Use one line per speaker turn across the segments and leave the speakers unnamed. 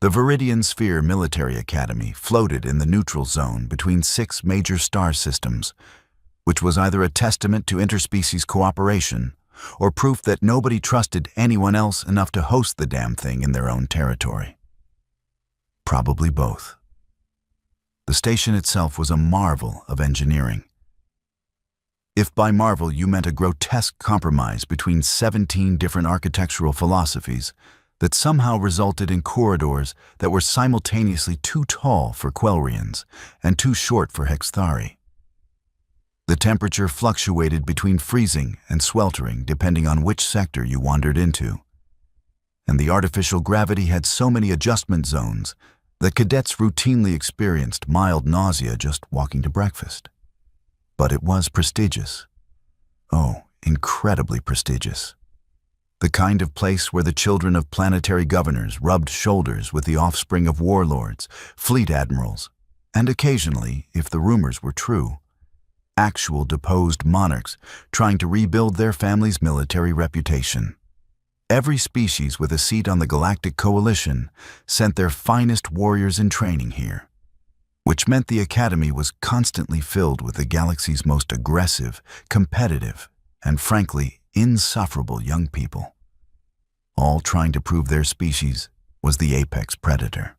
The Viridian Sphere Military Academy floated in the neutral zone between 6 major star systems, which was either a testament to interspecies cooperation or proof that nobody trusted anyone else enough to host the damn thing in their own territory. Probably both. The station itself was a marvel of engineering. If by marvel you meant a grotesque compromise between 17 different architectural philosophies that somehow resulted in corridors that were simultaneously too tall for Quelrians and too short for Hexthari. The temperature fluctuated between freezing and sweltering depending on which sector you wandered into. And the artificial gravity had so many adjustment zones that cadets routinely experienced mild nausea just walking to breakfast. But it was prestigious. Oh, incredibly prestigious. The kind of place where the children of planetary governors rubbed shoulders with the offspring of warlords, fleet admirals, and occasionally, if the rumors were true, actual deposed monarchs trying to rebuild their family's military reputation. Every species with a seat on the Galactic Coalition sent their finest warriors in training here, which meant the Academy was constantly filled with the galaxy's most aggressive, competitive, and frankly, insufferable young people, all trying to prove their species was the apex predator.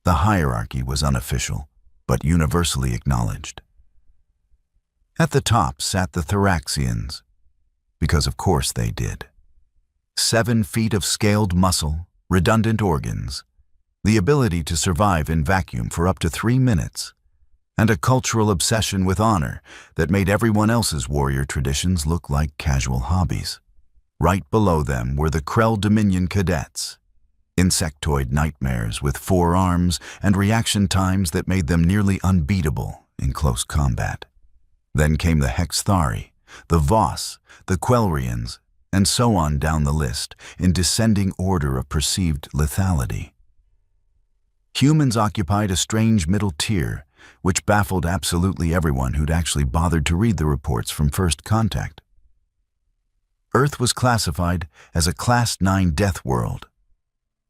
The hierarchy was unofficial, but universally acknowledged. At the top sat the Thoraxians, because of course they did. 7 feet of scaled muscle, redundant organs, the ability to survive in vacuum for up to 3 minutes, and a cultural obsession with honor that made everyone else's warrior traditions look like casual hobbies. Right below them were the Krell Dominion Cadets, insectoid nightmares with 4 arms and reaction times that made them nearly unbeatable in close combat. Then came the Hexthari, the Voss, the Quelrians, and so on down the list in descending order of perceived lethality. Humans occupied a strange middle tier, which baffled absolutely everyone who'd actually bothered to read the reports from first contact. Earth was classified as a Class 9 death world,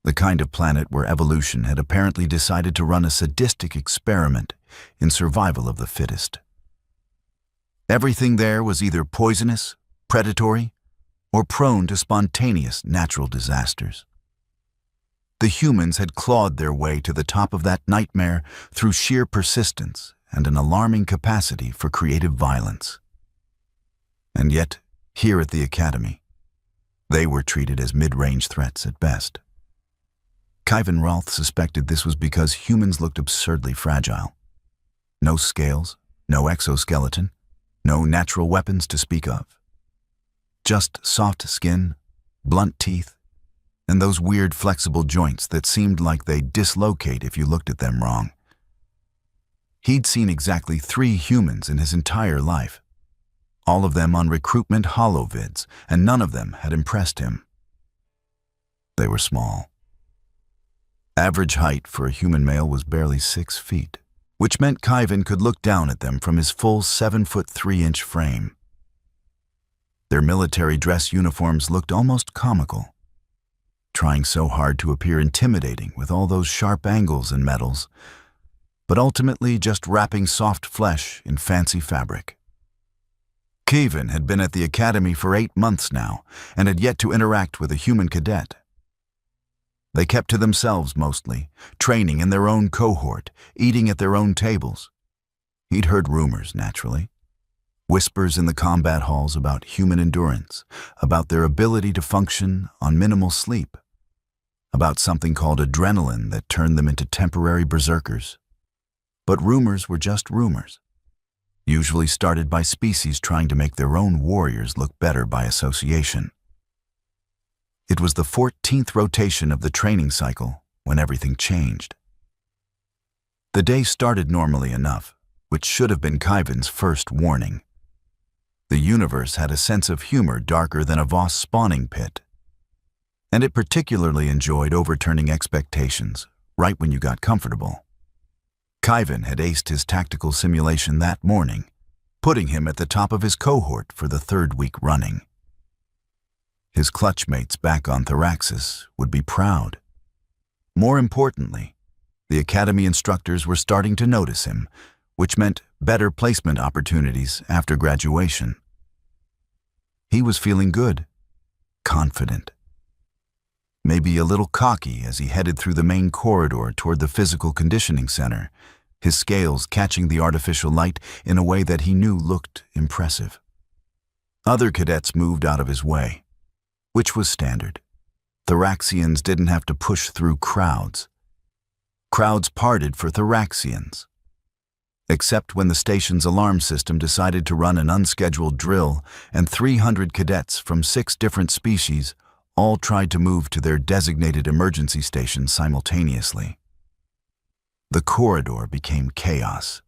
the kind of planet where evolution had apparently decided to run a sadistic experiment in survival of the fittest. Everything there was either poisonous, predatory, or prone to spontaneous natural disasters. The humans had clawed their way to the top of that nightmare through sheer persistence and an alarming capacity for creative violence. And yet, here at the Academy, they were treated as mid-range threats at best. Khyven Rolth suspected this was because humans looked absurdly fragile. No scales, no exoskeleton, no natural weapons to speak of. Just soft skin, blunt teeth, and those weird flexible joints that seemed like they'd dislocate if you looked at them wrong. He'd seen exactly 3 humans in his entire life, all of them on recruitment holovids, and none of them had impressed him. They were small. Average height for a human male was barely 6 feet, which meant Khyven could look down at them from his full 7'3" frame. Their military dress uniforms looked almost comical, trying so hard to appear intimidating with all those sharp angles and metals, but ultimately just wrapping soft flesh in fancy fabric. Khyven had been at the Academy for 8 months now and had yet to interact with a human cadet. They kept to themselves mostly, training in their own cohort, eating at their own tables. He'd heard rumors, naturally. Whispers in the combat halls about human endurance, about their ability to function on minimal sleep, about something called adrenaline that turned them into temporary berserkers. But rumors were just rumors, usually started by species trying to make their own warriors look better by association. It was the 14th rotation of the training cycle when everything changed. The day started normally enough, which should have been Khyven's first warning. The universe had a sense of humor darker than a Voss spawning pit, and it particularly enjoyed overturning expectations right when you got comfortable. Khyven had aced his tactical simulation that morning, putting him at the top of his cohort for the 3rd week running. His clutchmates back on Thoraxis would be proud. More importantly, the academy instructors were starting to notice him, which meant better placement opportunities after graduation. He was feeling good, confident, maybe a little cocky as he headed through the main corridor toward the physical conditioning center, his scales catching the artificial light in a way that he knew looked impressive. Other cadets moved out of his way, which was standard. Thoraxians didn't have to push through crowds. Crowds parted for Thoraxians. Except when the station's alarm system decided to run an unscheduled drill and 300 cadets from 6 different species all tried to move to their designated emergency stations simultaneously. The corridor became chaos.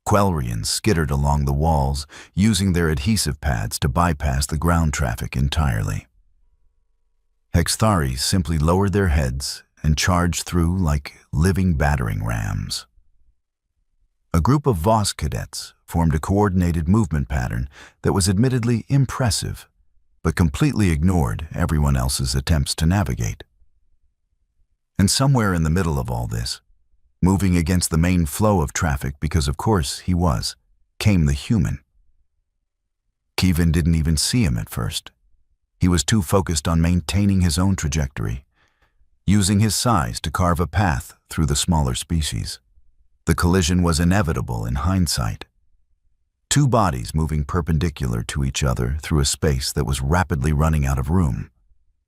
Quelrians skittered along the walls, using their adhesive pads to bypass the ground traffic entirely. Hextharis simply lowered their heads and charged through like living battering rams. A group of Voss cadets formed a coordinated movement pattern that was admittedly impressive, but completely ignored everyone else's attempts to navigate. And somewhere in the middle of all this, moving against the main flow of traffic because of course he was, came the human. Kevin didn't even see him at first. He was too focused on maintaining his own trajectory, using his size to carve a path through the smaller species. The collision was inevitable in hindsight. 2 bodies moving perpendicular to each other through a space that was rapidly running out of room.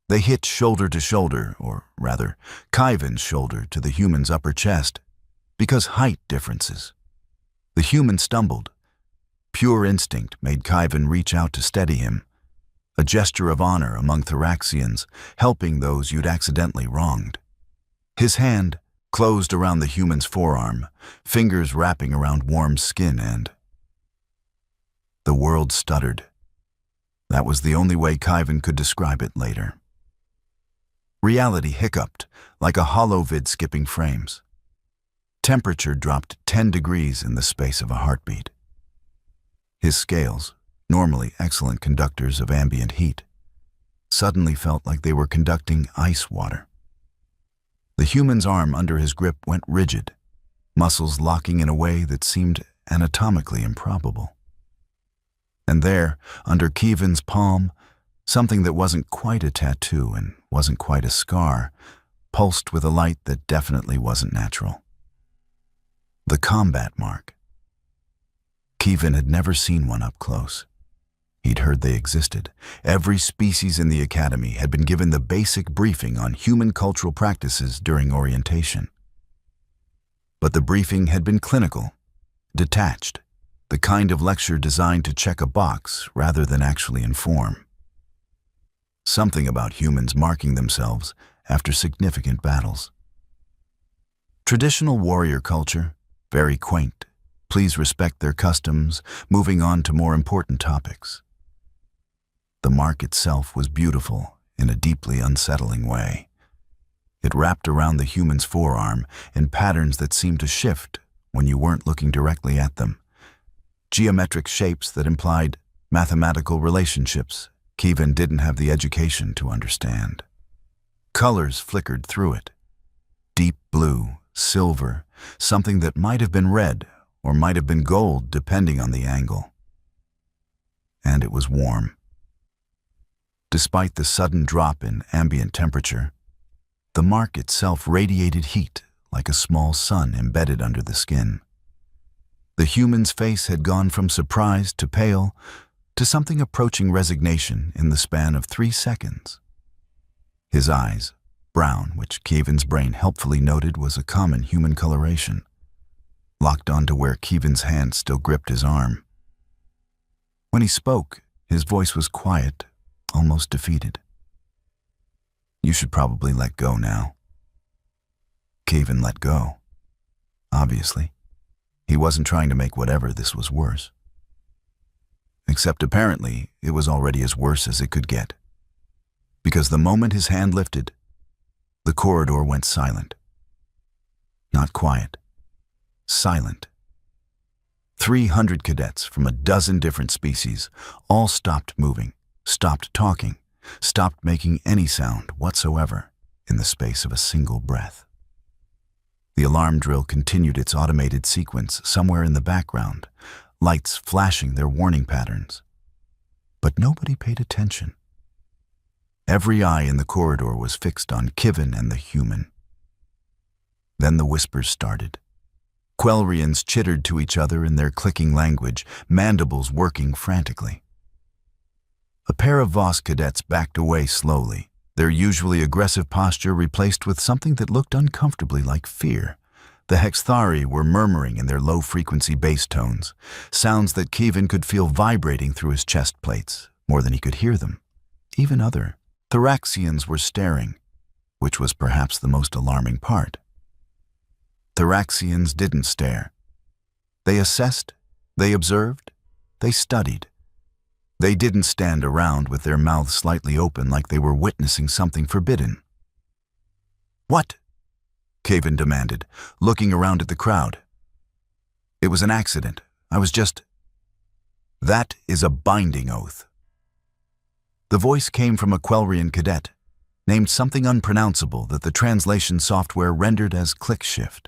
They hit shoulder to shoulder, or rather, Kaivin's shoulder to the human's upper chest, because height differences. The human stumbled. Pure instinct made Kaivin reach out to steady him, a gesture of honor among Thoraxians, helping those you'd accidentally wronged. His hand closed around the human's forearm, fingers wrapping around warm skin, and the world stuttered. That was the only way Kaivin could describe it later. Reality hiccuped, like a hollow vid skipping frames. Temperature dropped 10 degrees in the space of a heartbeat. His scales, normally excellent conductors of ambient heat, suddenly felt like they were conducting ice water. The human's arm under his grip went rigid, muscles locking in a way that seemed anatomically improbable. And there, under Kevin's palm, something that wasn't quite a tattoo and wasn't quite a scar, pulsed with a light that definitely wasn't natural. The combat mark. Kevin had never seen one up close. He'd heard they existed. Every species in the academy had been given the basic briefing on human cultural practices during orientation. But the briefing had been clinical, detached, the kind of lecture designed to check a box rather than actually inform. Something about humans marking themselves after significant battles. Traditional warrior culture, very quaint. Please respect their customs, moving on to more important topics. The mark itself was beautiful in a deeply unsettling way. It wrapped around the human's forearm in patterns that seemed to shift when you weren't looking directly at them. Geometric shapes that implied mathematical relationships Kevin didn't have the education to understand. Colors flickered through it. Deep blue, silver, something that might have been red or might have been gold depending on the angle. And it was warm. Despite the sudden drop in ambient temperature, the mark itself radiated heat like a small sun embedded under the skin. The human's face had gone from surprise to pale to something approaching resignation in the span of 3 seconds. His eyes, brown, which Kevin's brain helpfully noted was a common human coloration, locked onto where Kevin's hand still gripped his arm. When he spoke, his voice was quiet, almost defeated. "You should probably let go now." Kevin let go. Obviously, he wasn't trying to make whatever this was worse. Except apparently, it was already as worse as it could get. Because the moment his hand lifted, the corridor went silent. Not quiet. Silent. 300 cadets from a dozen different species all stopped moving, stopped talking, stopped making any sound whatsoever, in the space of a single breath. The alarm drill continued its automated sequence somewhere in the background, lights flashing their warning patterns. But nobody paid attention. Every eye in the corridor was fixed on Kivin and the human. Then the whispers started. Quelrians chittered to each other in their clicking language, mandibles working frantically. A pair of Voss cadets backed away slowly, their usually aggressive posture replaced with something that looked uncomfortably like fear. The Hexthari were murmuring in their low-frequency bass tones, sounds that Kivin could feel vibrating through his chest plates, more than he could hear them. Even other Thoraxians were staring, which was perhaps the most alarming part. Thoraxians didn't stare. They assessed, they observed, they studied. They didn't stand around with their mouths slightly open like they were witnessing something forbidden. "What?" Kivin demanded, looking around at the crowd. "It was an accident. I was just—" "That is a binding oath." The voice came from a Quelrian cadet, named something unpronounceable that the translation software rendered as click shift.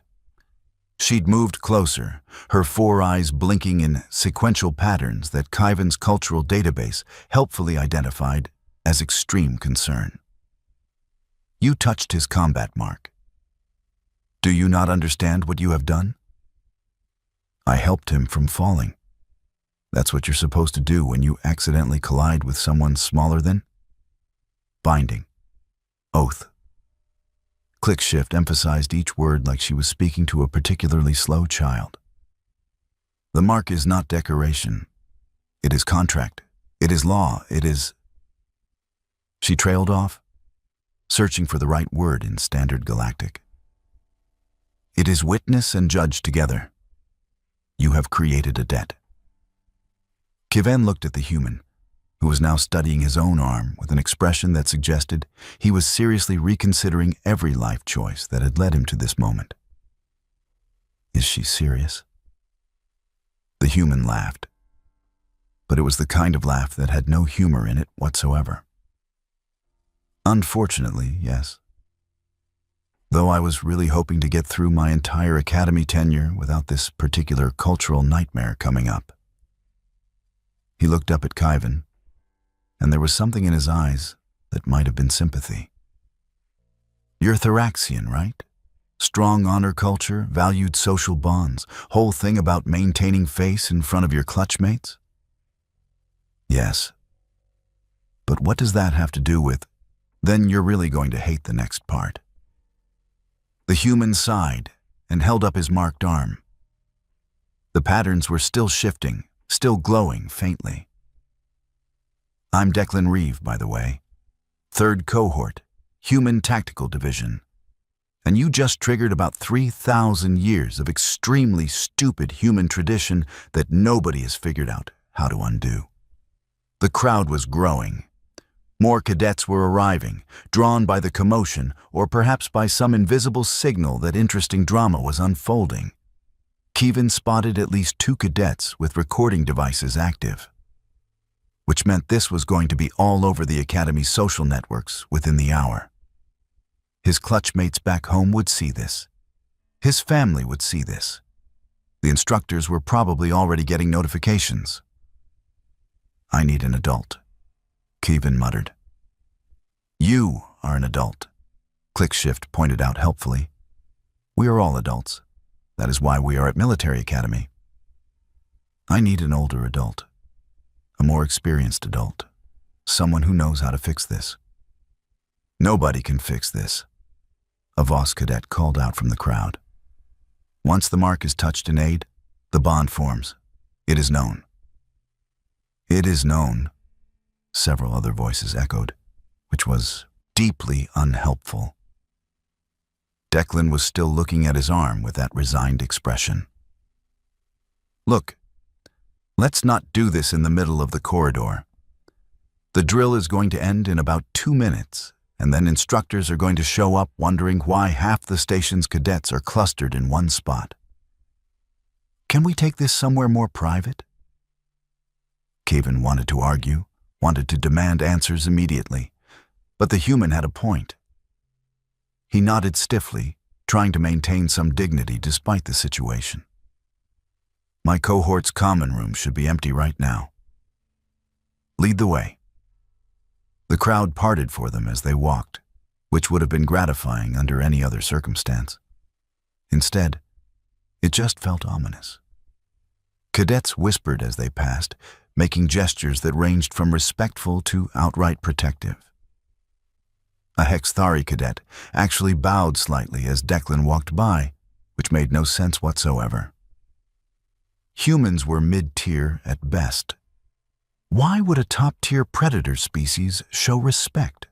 She'd moved closer, her four eyes blinking in sequential patterns that Kivin's cultural database helpfully identified as extreme concern. "You touched his combat mark. Do you not understand what you have done?" "I helped him from falling. That's what you're supposed to do when you accidentally collide with someone smaller than?" Binding. Oath. ClickShift emphasized each word like she was speaking to a particularly slow child. "The mark is not decoration. It is contract. It is law. It is—" She trailed off, searching for the right word in Standard Galactic. "It is witness and judge together. You have created a debt." Kivin looked at the human, who was now studying his own arm with an expression that suggested he was seriously reconsidering every life choice that had led him to this moment. Is she serious? The human laughed, but it was the kind of laugh that had no humor in it whatsoever. "Unfortunately, yes. Though I was really hoping to get through my entire academy tenure without this particular cultural nightmare coming up." He looked up at Kivin, and there was something in his eyes that might have been sympathy. "You're Thoraxian, right? Strong honor culture, valued social bonds, whole thing about maintaining face in front of your clutchmates?" "Yes. But what does that have to do with, then you're really going to hate the next part?" The human sighed and held up his marked arm. The patterns were still shifting, still glowing faintly. "I'm Declan Reeve, by the way. 3rd Cohort, Human Tactical Division. And you just triggered about 3,000 years of extremely stupid human tradition that nobody has figured out how to undo." The crowd was growing. More cadets were arriving, drawn by the commotion or perhaps by some invisible signal that interesting drama was unfolding. Kivin spotted at least 2 cadets with recording devices active, which meant this was going to be all over the Academy's social networks within the hour. His clutchmates back home would see this. His family would see this. The instructors were probably already getting notifications. "I need an adult," Kivin muttered. "You are an adult," ClickShift pointed out helpfully. "We are all adults. That is why we are at Military Academy." "I need an older adult. A more experienced adult. Someone who knows how to fix this." "Nobody can fix this," a Voss cadet called out from the crowd. "Once the mark is touched in aid, the bond forms. It is known." "It is known," several other voices echoed, which was deeply unhelpful. Declan was still looking at his arm with that resigned expression. "Look, let's not do this in the middle of the corridor. The drill is going to end in about 2 minutes, and then instructors are going to show up wondering why half the station's cadets are clustered in one spot. Can we take this somewhere more private?" Kivin wanted to argue, wanted to demand answers immediately, but the human had a point. He nodded stiffly, trying to maintain some dignity despite the situation. My cohort's common room should be empty right now. Lead the way. The crowd parted for them as they walked, which would have been gratifying under any other circumstance. Instead, it just felt ominous. Cadets whispered as they passed, making gestures that ranged from respectful to outright protective. A Hexthari cadet actually bowed slightly as Declan walked by, which made no sense whatsoever. Humans were mid-tier at best. Why would a top-tier predator species show respect?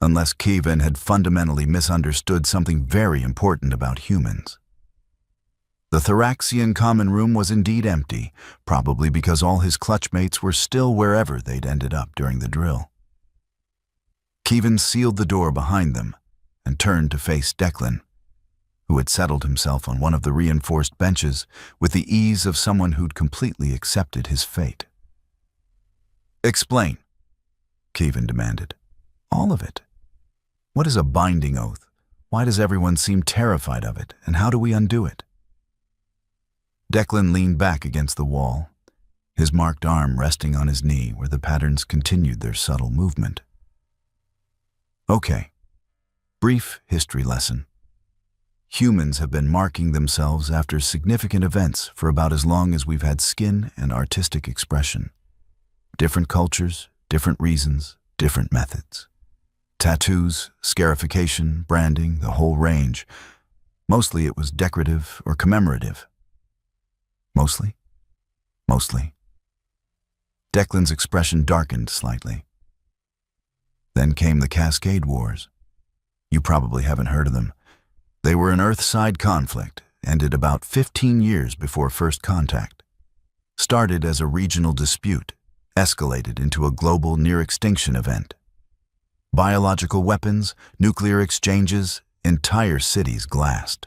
Unless Kevin had fundamentally misunderstood something very important about humans. The Thoraxian common room was indeed empty, probably because all his clutchmates were still wherever they'd ended up during the drill. Kevin sealed the door behind them and turned to face Declan, who had settled himself on one of the reinforced benches with the ease of someone who'd completely accepted his fate. "Explain," Kevin demanded. "All of it. What is a binding oath? Why does everyone seem terrified of it, and how do we undo it?" Declan leaned back against the wall, his marked arm resting on his knee where the patterns continued their subtle movement. Okay, brief history lesson. Humans have been marking themselves after significant events for about as long as we've had skin and artistic expression. Different cultures, different reasons, different methods. Tattoos, scarification, branding, the whole range. Mostly it was decorative or commemorative. Mostly? Mostly. Declan's expression darkened slightly. Then came the Cascade Wars. You probably haven't heard of them. They were an Earthside conflict, ended about 15 years before first contact. Started as a regional dispute, escalated into a global near-extinction event. Biological weapons, nuclear exchanges, entire cities glassed.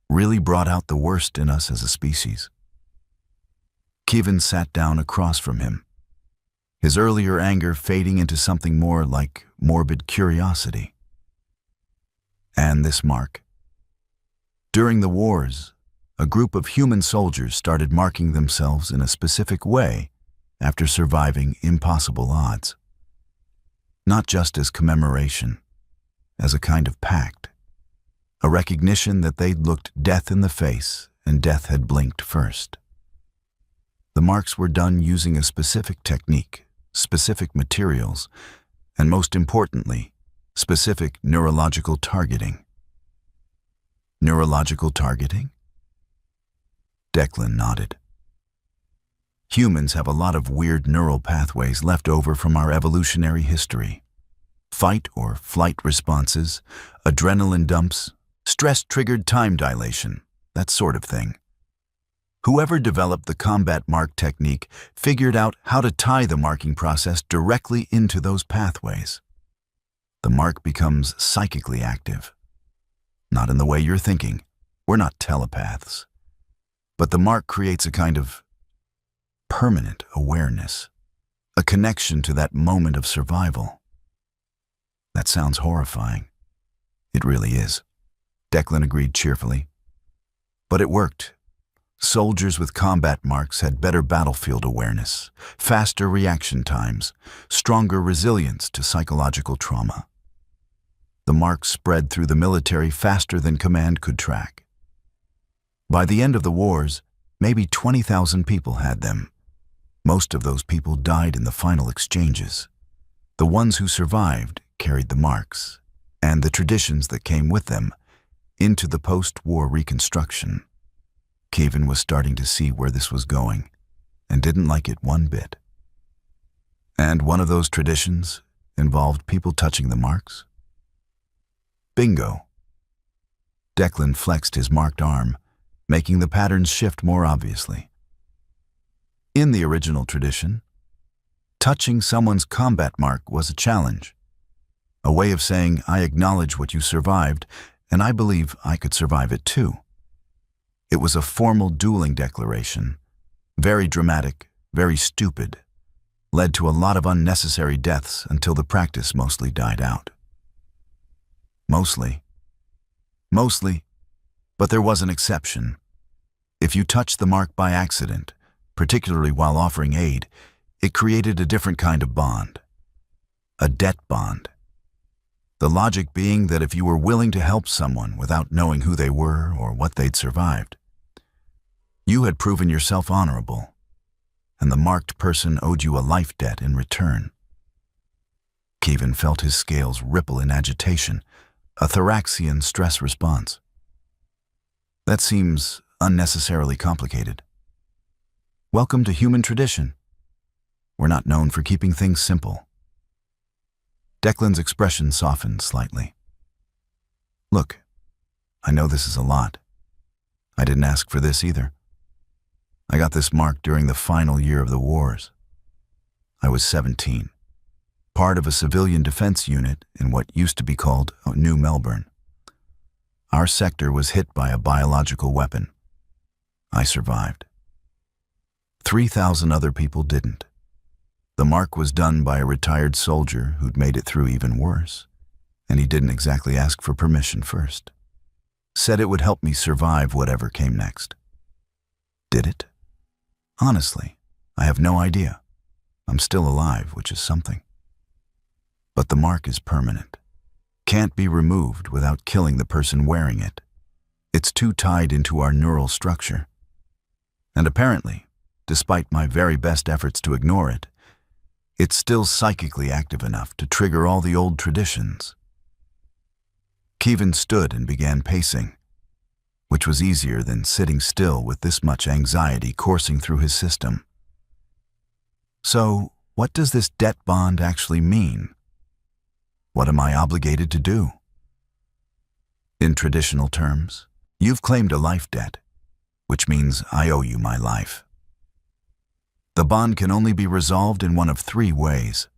Really brought out the worst in us as a species. Kevin sat down across from him, his earlier anger fading into something more like morbid curiosity. And this mark. During the wars, a group of human soldiers started marking themselves in a specific way after surviving impossible odds. Not just as commemoration, as a kind of pact. A recognition that they'd looked death in the face and death had blinked first. The marks were done using a specific technique, specific materials, and most importantly, specific neurological targeting. Neurological targeting? Declan nodded. Humans have a lot of weird neural pathways left over from our evolutionary history. Fight or flight responses, adrenaline dumps, stress-triggered time dilation, that sort of thing. Whoever developed the combat mark technique figured out how to tie the marking process directly into those pathways. The mark becomes psychically active. Not in the way you're thinking. We're not telepaths. But the mark creates a kind of permanent awareness, a connection to that moment of survival. That sounds horrifying. It really is. Declan agreed cheerfully. But it worked. Soldiers with combat marks had better battlefield awareness, faster reaction times, stronger resilience to psychological trauma. The marks spread through the military faster than command could track. By the end of the wars, maybe 20,000 people had them. Most of those people died in the final exchanges. The ones who survived carried the marks, and the traditions that came with them, into the post-war reconstruction. Kevin was starting to see where this was going, and didn't like it one bit. And one of those traditions involved people touching the marks. Bingo. Declan flexed his marked arm, making the patterns shift more obviously. In the original tradition, touching someone's combat mark was a challenge, a way of saying, I acknowledge what you survived, and I believe I could survive it too. It was a formal dueling declaration, very dramatic, very stupid, led to a lot of unnecessary deaths until the practice mostly died out. Mostly. Mostly, but there was an exception. If you touched the mark by accident, particularly while offering aid, it created a different kind of bond. A debt bond. The logic being that if you were willing to help someone without knowing who they were or what they'd survived, you had proven yourself honorable, and the marked person owed you a life debt in return. Kevin felt his scales ripple in agitation, a thoraxian stress response. That seems unnecessarily complicated. Welcome to human tradition. We're not known for keeping things simple. Declan's expression softened slightly. Look, I know this is a lot. I didn't ask for this either. I got this mark during the final year of the wars. I was 17, part of a civilian defense unit in what used to be called New Melbourne. Our sector was hit by a biological weapon. I survived. 3,000 other people didn't. The mark was done by a retired soldier who'd made it through even worse, and he didn't exactly ask for permission first. Said it would help me survive whatever came next. Did it? Honestly, I have no idea. I'm still alive, which is something. But the mark is permanent. Can't be removed without killing the person wearing it. It's too tied into our neural structure. And apparently, despite my very best efforts to ignore it, it's still psychically active enough to trigger all the old traditions. Kevin stood and began pacing, which was easier than sitting still with this much anxiety coursing through his system. So, what does this debt bond actually mean? What am I obligated to do? In traditional terms, you've claimed a life debt, which means I owe you my life. The bond can only be resolved in one of three ways.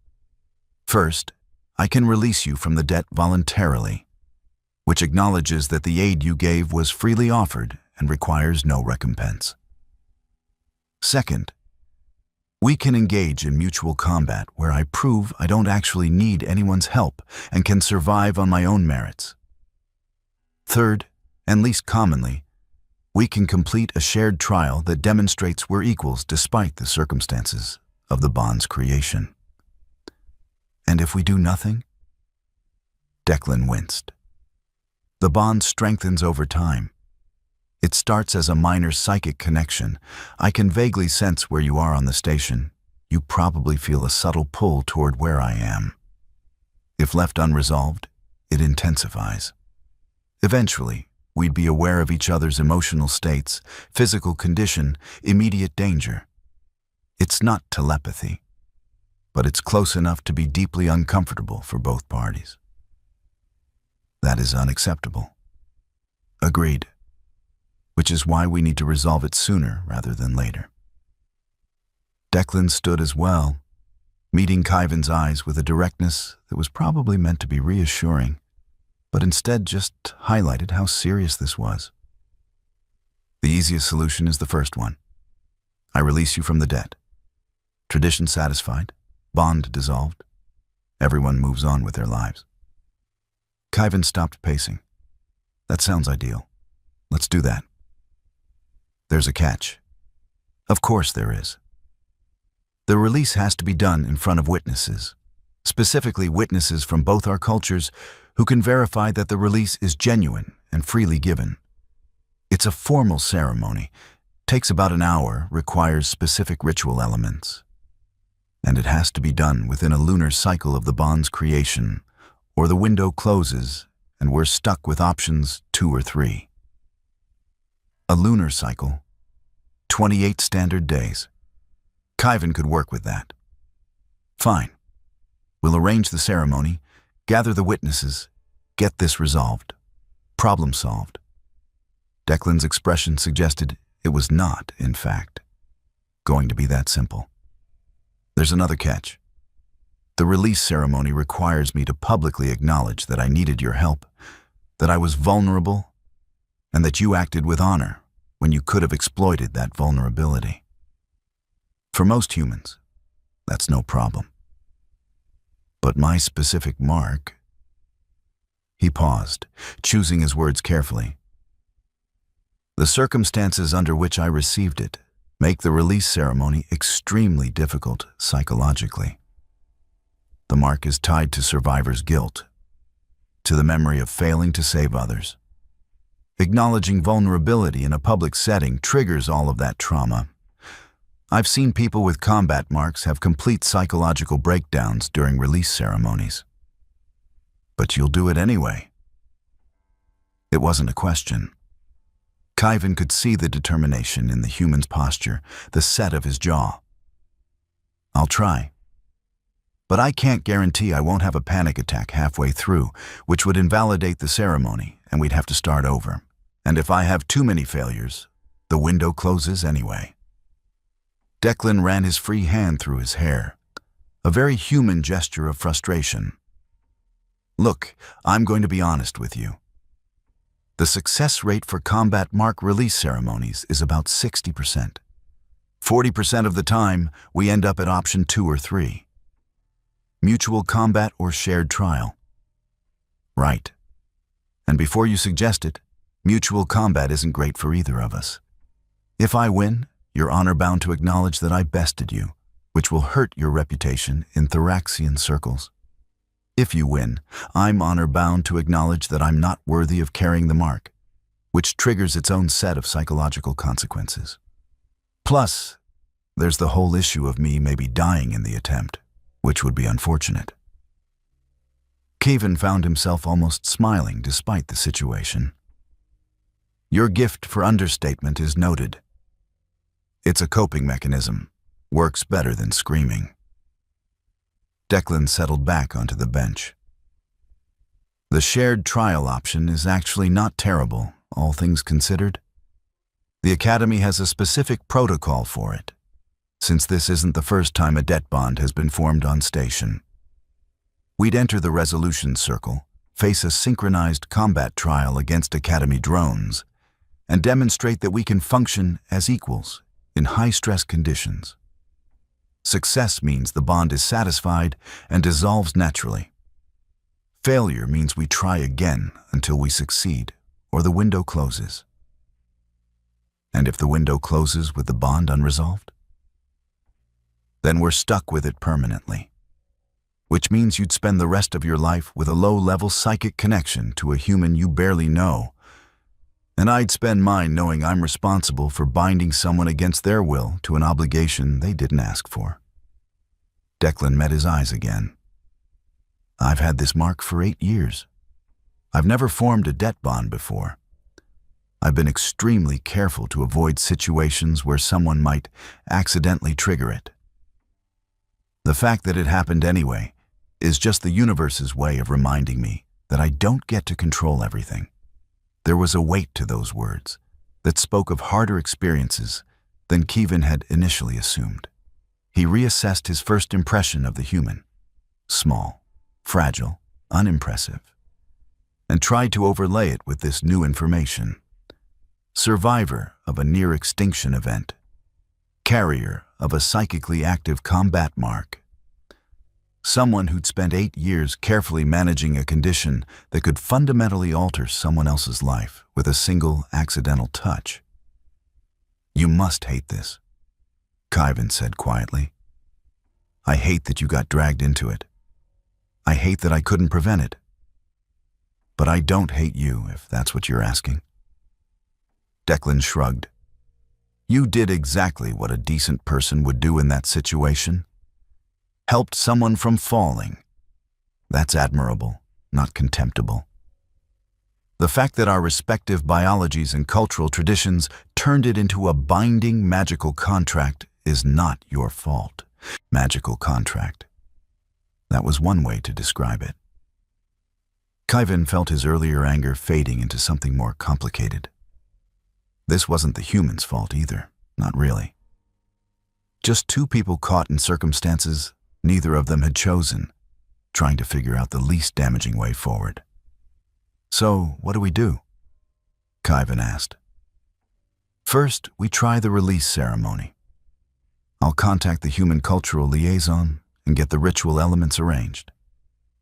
First, I can release you from the debt voluntarily, which acknowledges that the aid you gave was freely offered and requires no recompense. Second, we can engage in mutual combat where I prove I don't actually need anyone's help and can survive on my own merits. Third, and least commonly, we can complete a shared trial that demonstrates we're equals despite the circumstances of the bond's creation. And if we do nothing? Declan winced. The bond strengthens over time. It starts as a minor psychic connection. I can vaguely sense where you are on the station. You probably feel a subtle pull toward where I am. If left unresolved, it intensifies. Eventually, we'd be aware of each other's emotional states, physical condition, immediate danger. It's not telepathy, but it's close enough to be deeply uncomfortable for both parties. That is unacceptable. Agreed. Which is why we need to resolve it sooner rather than later. Declan stood as well, meeting Kyvan's eyes with a directness that was probably meant to be reassuring, but instead just highlighted how serious this was. The easiest solution is the first one. I release you from the debt. Tradition satisfied, bond dissolved. Everyone moves on with their lives. Kyvan stopped pacing. That sounds ideal. Let's do that. There's a catch. Of course there is. The release has to be done in front of witnesses, specifically witnesses from both our cultures who can verify that the release is genuine and freely given. It's a formal ceremony, takes about an hour, requires specific ritual elements. And it has to be done within a lunar cycle of the bond's creation, or the window closes and we're stuck with options 2 or 3. A lunar cycle, 28 standard days. Kyvan could work with that. Fine. We'll arrange the ceremony, gather the witnesses, get this resolved. Problem solved. Declan's expression suggested it was not, in fact, going to be that simple. There's another catch. The release ceremony requires me to publicly acknowledge that I needed your help, that I was vulnerable, and that you acted with honor when you could have exploited that vulnerability. For most humans, that's no problem. But my specific mark, He paused, choosing his words carefully. The circumstances under which I received it make the release ceremony extremely difficult psychologically. The mark is tied to survivor's guilt, to the memory of failing to save others. Acknowledging vulnerability in a public setting triggers all of that trauma. I've seen people with combat marks have complete psychological breakdowns during release ceremonies. But you'll do it anyway. It wasn't a question. Khyven could see the determination in the human's posture, the set of his jaw. I'll try. But I can't guarantee I won't have a panic attack halfway through, which would invalidate the ceremony, and we'd have to start over. And if I have too many failures, the window closes anyway. Declan ran his free hand through his hair, a very human gesture of frustration. Look, I'm going to be honest with you. The success rate for combat mark release ceremonies is about 60%. 40% of the time, we end up at option 2 or 3. Mutual combat or shared trial. Right. And before you suggest it, mutual combat isn't great for either of us. If I win, you're honor-bound to acknowledge that I bested you, which will hurt your reputation in Thoraxian circles. If you win, I'm honor-bound to acknowledge that I'm not worthy of carrying the mark, which triggers its own set of psychological consequences. Plus, there's the whole issue of me maybe dying in the attempt, which would be unfortunate. Khyven found himself almost smiling despite the situation. Your gift for understatement is noted. It's a coping mechanism, works better than screaming. Declan settled back onto the bench. The shared trial option is actually not terrible, all things considered. The Academy has a specific protocol for it, since this isn't the first time a debt bond has been formed on station. We'd enter the resolution circle, face a synchronized combat trial against Academy drones, and demonstrate that we can function as equals in high-stress conditions. Success means the bond is satisfied and dissolves naturally. Failure means we try again until we succeed, or the window closes. And if the window closes with the bond unresolved? Then we're stuck with it permanently, which means you'd spend the rest of your life with a low-level psychic connection to a human you barely know, and I'd spend mine knowing I'm responsible for binding someone against their will to an obligation they didn't ask for. Declan met his eyes again. I've had this mark for 8 years. I've never formed a debt bond before. I've been extremely careful to avoid situations where someone might accidentally trigger it. The fact that it happened anyway is just the universe's way of reminding me that I don't get to control everything. There was a weight to those words that spoke of harder experiences than Khyven had initially assumed. He reassessed his first impression of the human, small, fragile, unimpressive, and tried to overlay it with this new information. Survivor of a near-extinction event, carrier of a psychically active combat mark, someone who'd spent 8 years carefully managing a condition that could fundamentally alter someone else's life with a single accidental touch. You must hate this, Khyven said quietly. I hate that you got dragged into it. I hate that I couldn't prevent it. But I don't hate you, if that's what you're asking. Declan shrugged. You did exactly what a decent person would do in that situation. Helped someone from falling. That's admirable, not contemptible. The fact that our respective biologies and cultural traditions turned it into a binding magical contract is not your fault. Magical contract. That was one way to describe it. Khyven felt his earlier anger fading into something more complicated. This wasn't the human's fault either, not really. Just two people caught in circumstances neither of them had chosen, trying to figure out the least damaging way forward. So, what do? Khyven asked. First, we try the release ceremony. I'll contact the human cultural liaison and get the ritual elements arranged.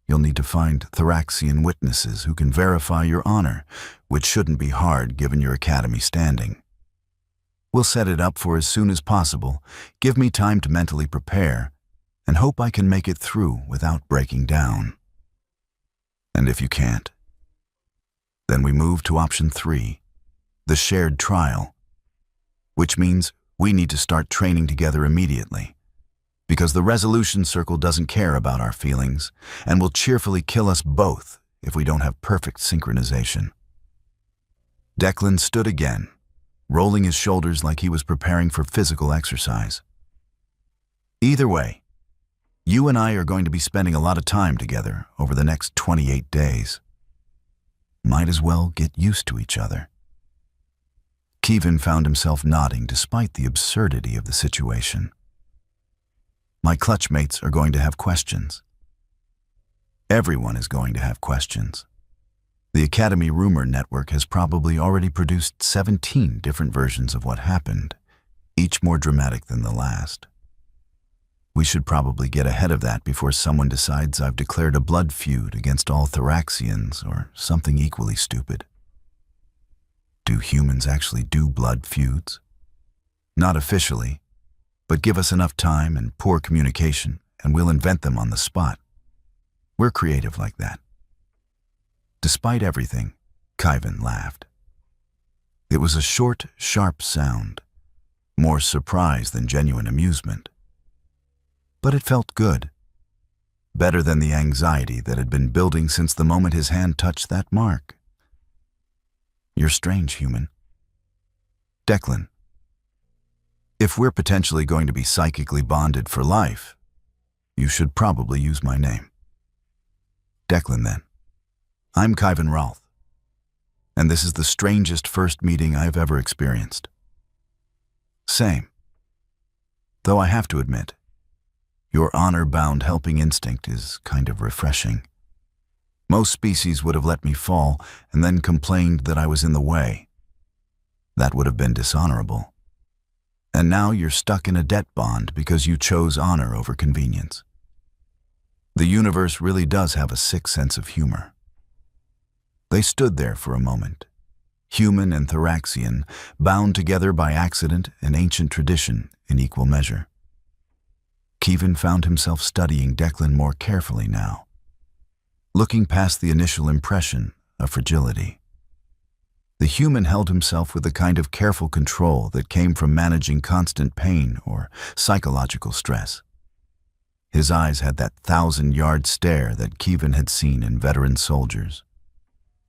You'll need to find Thoraxian witnesses who can verify your honor, which shouldn't be hard given your academy standing. We'll set it up for as soon as possible, give me time to mentally prepare, and hope I can make it through without breaking down. And if you can't, then we move to option 3, the shared trial, which means we need to start training together immediately, because the resolution circle doesn't care about our feelings and will cheerfully kill us both if we don't have perfect synchronization. Declan stood again, rolling his shoulders like he was preparing for physical exercise. Either way, you and I are going to be spending a lot of time together over the next 28 days. Might as well get used to each other. Kevin found himself nodding despite the absurdity of the situation. My clutch mates are going to have questions. Everyone is going to have questions. The Academy rumor network has probably already produced 17 different versions of what happened, each more dramatic than the last. We should probably get ahead of that before someone decides I've declared a blood feud against all Thoraxians or something equally stupid. Do humans actually do blood feuds? Not officially, but give us enough time and poor communication and we'll invent them on the spot. We're creative like that. Despite everything, Kevin laughed. It was a short, sharp sound, more surprise than genuine amusement. But it felt good. Better than the anxiety that had been building since the moment his hand touched that mark. You're strange, human. Declan, if we're potentially going to be psychically bonded for life, you should probably use my name. Declan, then. I'm Kevin Rolth, and this is the strangest first meeting I've ever experienced. Same. Though I have to admit, your honor-bound helping instinct is kind of refreshing. Most species would have let me fall and then complained that I was in the way. That would have been dishonorable. And now you're stuck in a debt bond because you chose honor over convenience. The universe really does have a sick sense of humor. They stood there for a moment, human and Thoraxian, bound together by accident and ancient tradition in equal measure. Kevin found himself studying Declan more carefully now, looking past the initial impression of fragility. The human held himself with a kind of careful control that came from managing constant pain or psychological stress. His eyes had that 1,000-yard stare that Kevin had seen in veteran soldiers.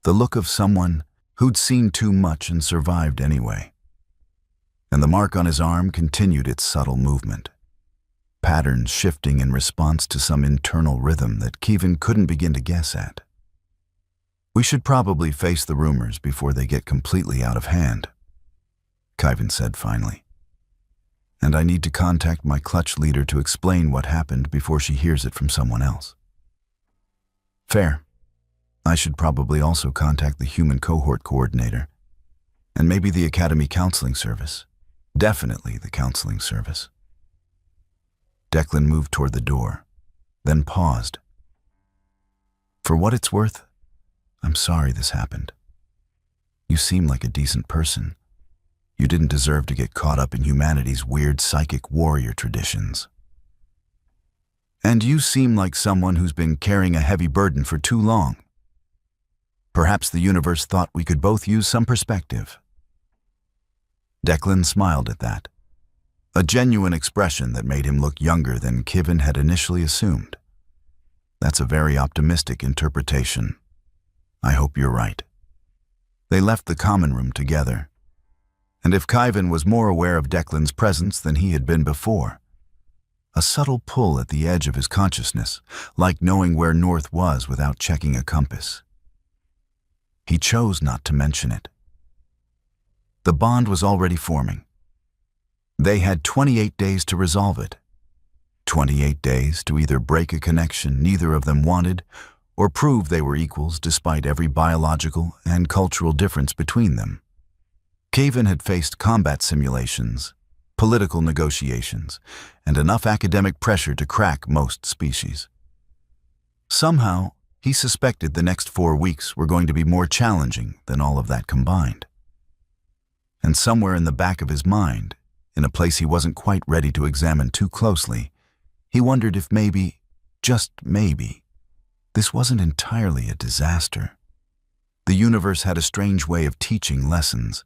The look of someone who'd seen too much and survived anyway. And the mark on his arm continued its subtle movement, patterns shifting in response to some internal rhythm that Kevin couldn't begin to guess at. We should probably face the rumors before they get completely out of hand, Kevin said finally. And I need to contact my clutch leader to explain what happened before she hears it from someone else. Fair. I should probably also contact the human cohort coordinator, and maybe the Academy counseling service. Definitely the counseling service. Declan moved toward the door, then paused. For what it's worth, I'm sorry this happened. You seem like a decent person. You didn't deserve to get caught up in humanity's weird psychic warrior traditions. And you seem like someone who's been carrying a heavy burden for too long. Perhaps the universe thought we could both use some perspective. Declan smiled at that, a genuine expression that made him look younger than Kevin had initially assumed. That's a very optimistic interpretation. I hope you're right. They left the common room together, and if Kevin was more aware of Declan's presence than he had been before, a subtle pull at the edge of his consciousness, like knowing where north was without checking a compass. He chose not to mention it. The bond was already forming. They had 28 days to resolve it. 28 days to either break a connection neither of them wanted or prove they were equals despite every biological and cultural difference between them. Kevin had faced combat simulations, political negotiations, and enough academic pressure to crack most species. Somehow, he suspected the next 4 weeks were going to be more challenging than all of that combined. And somewhere in the back of his mind, in a place he wasn't quite ready to examine too closely, he wondered if maybe, just maybe, this wasn't entirely a disaster. The universe had a strange way of teaching lessons,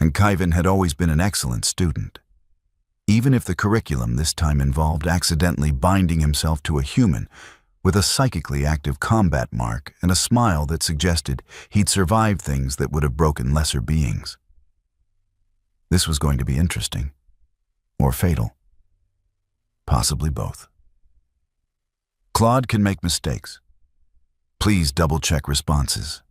and Kaivan had always been an excellent student. Even if the curriculum this time involved accidentally binding himself to a human with a psychically active combat mark and a smile that suggested he'd survived things that would have broken lesser beings. This was going to be interesting, or fatal. Possibly both. Claude can make mistakes. Please double-check responses.